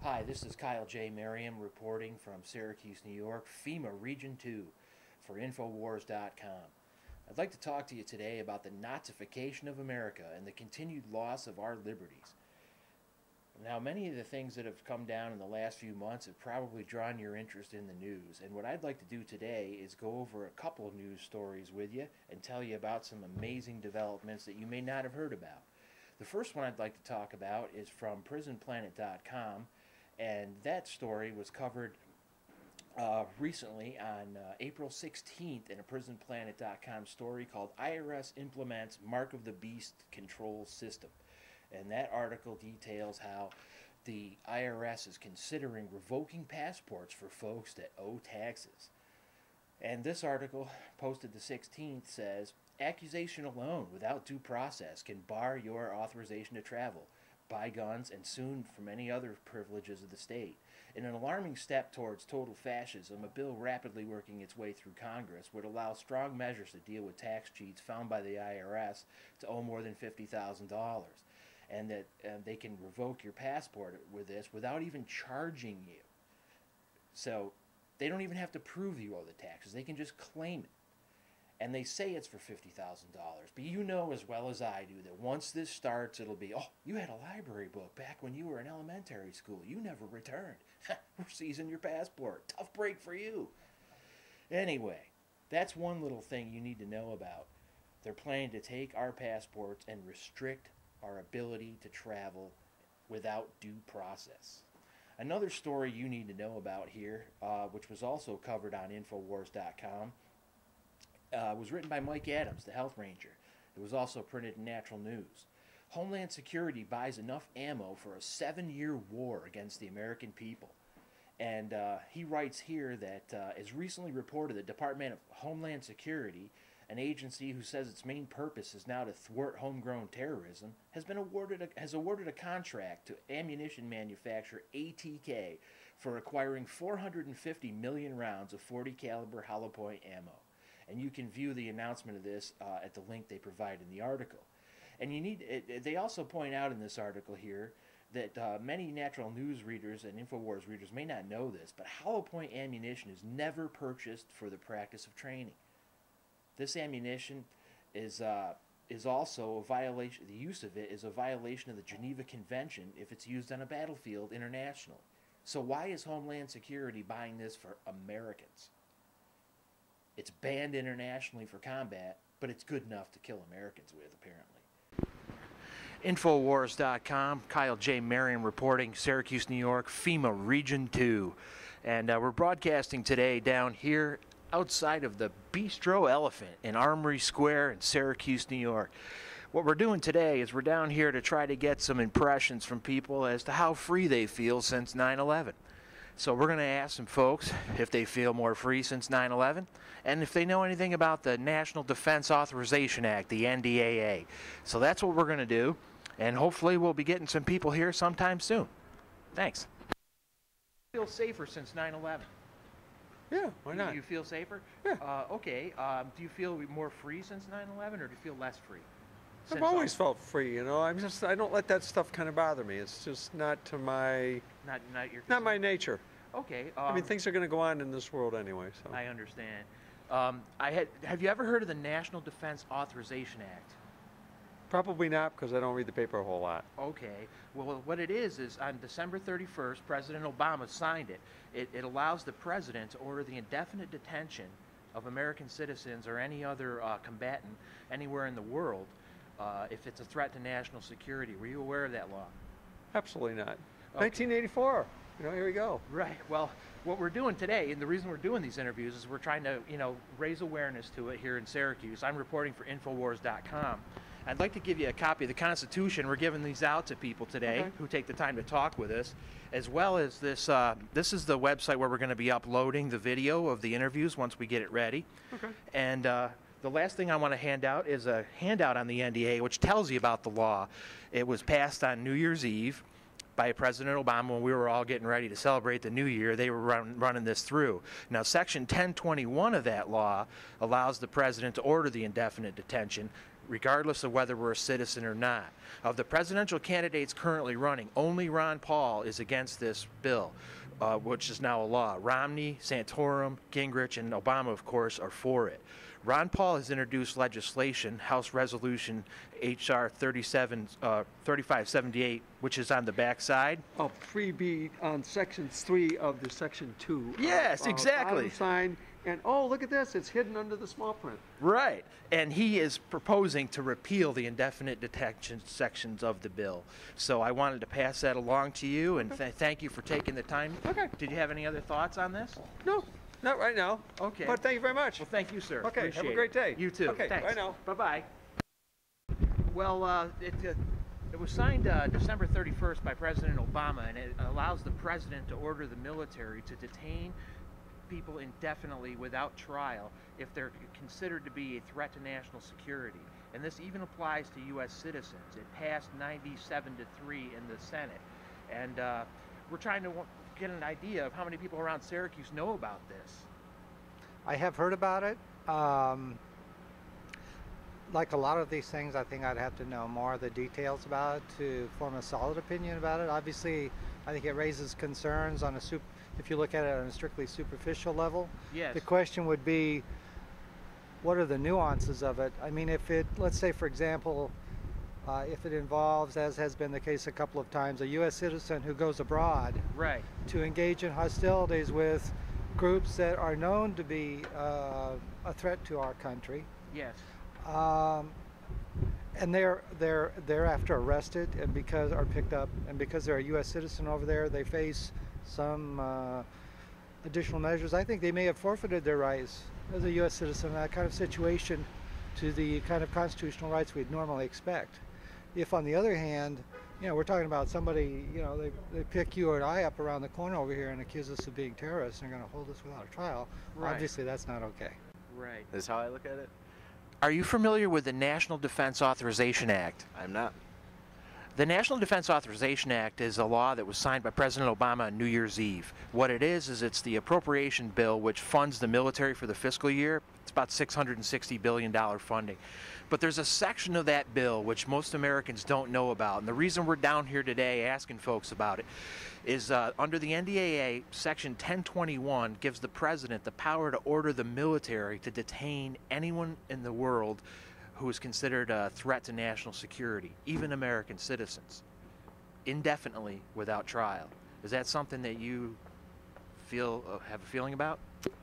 Hi, this is Kyle J. Merriam reporting from Syracuse, New York, FEMA Region 2 for Infowars.com. I'd like to talk to you today about the Nazification of America and the continued loss of our liberties. Now, many of the things that have come down in the last few months have probably drawn your interest in the news, and what I'd like to do today is go over a couple of news stories with you and tell you about some amazing developments that you may not have heard about. The first one I'd like to talk about is from PrisonPlanet.com, and that story was covered recently on April 16th in a PrisonPlanet.com story called IRS Implements Mark of the Beast Control System. And that article details how the IRS is considering revoking passports for folks that owe taxes. And this article, posted the 16th, says, accusation alone without due process can bar your authorization to travel, buy guns, and soon from any other privileges of the state. In an alarming step towards total fascism, a bill rapidly working its way through Congress would allow strong measures to deal with tax cheats found by the IRS to owe more than $50,000. And that they can revoke your passport with this without even charging you. So they don't even have to prove you owe the taxes. They can just claim it. And they say it's for $50,000. But you know as well as I do that once this starts, it'll be, oh, you had a library book back when you were in elementary school. You never returned. We're seizing your passport. Tough break for you. Anyway, that's one little thing you need to know about. They're planning to take our passports and restrict our ability to travel without due process. Another story you need to know about here, which was also covered on Infowars.com, was written by Mike Adams, the Health Ranger. It was also printed in Natural News. Homeland Security buys enough ammo for a 7-year war against the American people. And he writes here that, as recently reported, the Department of Homeland Security, an agency who says its main purpose is now to thwart homegrown terrorism, has awarded a contract to ammunition manufacturer ATK for acquiring 450 million rounds of 40 caliber hollow point ammo. And you can view the announcement of this at the link they provide in the article. And they also point out in this article here that many Natural News readers and Infowars readers may not know this, but hollow point ammunition is never purchased for the practice of training. This ammunition is also a violation. The use of it is a violation of the Geneva Convention if it's used on a battlefield internationally. So why is Homeland Security buying this for Americans? It's banned internationally for combat, but it's good enough to kill Americans with, apparently. Infowars.com, Kyle J. Merriam reporting, Syracuse, New York, FEMA Region 2. And we're broadcasting today down here outside of the Bistro Elephant in Armory Square in Syracuse, New York. What we're doing today is we're down here to try to get some impressions from people as to how free they feel since 9/11. So we're going to ask some folks if they feel more free since 9/11 and if they know anything about the National Defense Authorization Act, the NDAA. So that's what we're going to do, and hopefully we'll be getting some people here sometime soon. Thanks. Feel safer since 9/11? Yeah, why not? Do you feel safer? Yeah. Okay. Do you feel more free since 9/11, or do you feel less free? I've always felt free, you know. I don't let that stuff kind of bother me. It's just not to my not my nature. Okay. I mean, things are going to go on in this world anyway. So I understand. Have you ever heard of the National Defense Authorization Act? Probably not, because I don't read the paper a whole lot. Okay. Well, what it is on December 31st, President Obama signed it. It allows the president to order the indefinite detention of American citizens or any other combatant anywhere in the world if it's a threat to national security. Were you aware of that law? Absolutely not. Okay. 1984. You know, here we go. Right. Well, what we're doing today, and the reason we're doing these interviews, is we're trying to, raise awareness to it here in Syracuse. I'm reporting for Infowars.com. I'd like to give you a copy of the Constitution. We're giving these out to people today who take the time to talk with us, as well as this. This is the website where we're going to be uploading the video of the interviews once we get it ready. Okay. And the last thing I want to hand out is a handout on the NDA, which tells you about the law. It was passed on New Year's Eve by President Obama when we were all getting ready to celebrate the new year. They were running this through. Now, Section 1021 of that law allows the president to order the indefinite detention regardless of whether we're a citizen or not. Of the presidential candidates currently running, only Ron Paul is against this bill, which is now a law. Romney, Santorum, Gingrich, and Obama, of course, are for it. Ron Paul has introduced legislation, House Resolution H.R. 3578, which is on the back side. Oh, 3B on Section 3 of the Section 2. Yes, exactly. Sign, and oh, look at this, it's hidden under the small print. Right, and he is proposing to repeal the indefinite detention sections of the bill. So I wanted to pass that along to you, and thank you for taking the time. Okay. Did you have any other thoughts on this? No. Not right now. Okay. But thank you very much. Well, thank you, sir. Okay, Appreciate have a great day. You too. Okay, thanks. bye now. Bye-bye. Well, it was signed December 31st by President Obama, and it allows the president to order the military to detain people indefinitely without trial if they're considered to be a threat to national security. And this even applies to U.S. citizens. It passed 97-3 in the Senate. And we're trying to get an idea of how many people around Syracuse know about this. I have heard about it. Like a lot of these things, I think I'd have to know more of the details about it to form a solid opinion about it. Obviously, I think it raises concerns on if you look at it on a strictly superficial level. Yes. The question would be, what are the nuances of it? I mean, if it, let's say for example, if it involves, as has been the case a couple of times, a U.S. citizen who goes abroad Right. to engage in hostilities with groups that are known to be a threat to our country, Yes. and they're thereafter arrested and are picked up, and because they're a U.S. citizen over there, they face some additional measures. I think they may have forfeited their rights as a U.S. citizen in that kind of situation to the kind of constitutional rights we'd normally expect. If, on the other hand, we're talking about somebody, they pick you or I up around the corner over here and accuse us of being terrorists and they're going to hold us without a trial, Right. Obviously that's not okay. Right. That's how I look at it. Are you familiar with the National Defense Authorization Act? I'm not. The National Defense Authorization Act is a law that was signed by President Obama on New Year's Eve. What it is it's the appropriation bill which funds the military for the fiscal year. It's about $660 billion funding. But there's a section of that bill which most Americans don't know about. And the reason we're down here today asking folks about it is under the NDAA, Section 1021 gives the president the power to order the military to detain anyone in the world who is considered a threat to national security, even American citizens, indefinitely without trial. Is that something that you have a feeling about?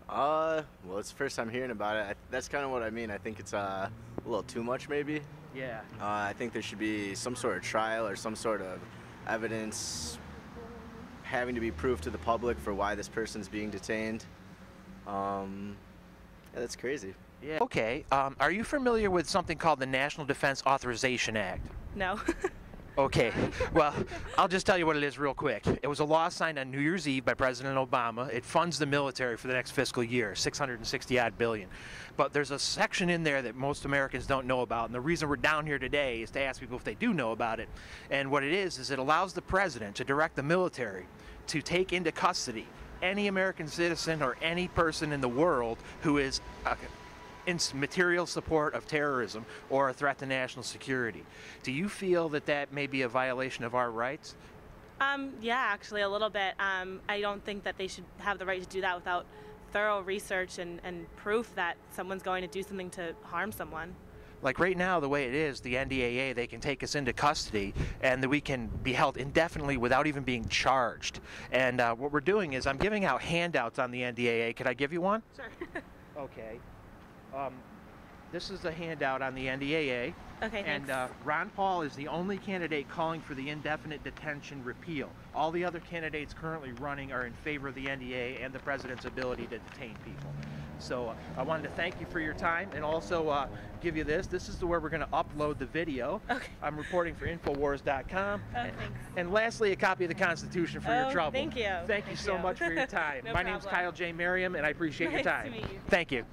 Well, it's the first time hearing about it. That's kind of what I mean. I think it's a little too much, maybe. Yeah. I think there should be some sort of trial or some sort of evidence having to be proved to the public for why this person's being detained. Yeah, that's crazy. Yeah. Okay. Are you familiar with something called the National Defense Authorization Act? No. Okay, well, I'll just tell you what it is real quick. It was a law signed on New Year's Eve by President Obama. It funds the military for the next fiscal year, $660-odd billion. But there's a section in there that most Americans don't know about, and the reason we're down here today is to ask people if they do know about it. And what it is it allows the president to direct the military to take into custody any American citizen or any person in the world who is in material support of terrorism or a threat to national security. Do you feel that that may be a violation of our rights? Yeah, actually a little bit. I don't think that they should have the right to do that without thorough research and proof that someone's going to do something to harm someone. Like right now, the way it is, the NDAA, they can take us into custody and that we can be held indefinitely without even being charged. And what we're doing is I'm giving out handouts on the NDAA. Could I give you one? Sure. Okay. This is a handout on the NDAA. Okay, and thanks. Ron Paul is the only candidate calling for the indefinite detention repeal. All the other candidates currently running are in favor of the NDAA and the president's ability to detain people. So I wanted to thank you for your time and also give you this. This is where we're going to upload the video. Okay. I'm reporting for Infowars.com. Oh, thanks. And lastly, a copy of the Constitution for your trouble. Thank you. Thank you so much for your time. No My name's problem. Kyle J. Merriam, and I appreciate your Nice time. to meet you. Thank you.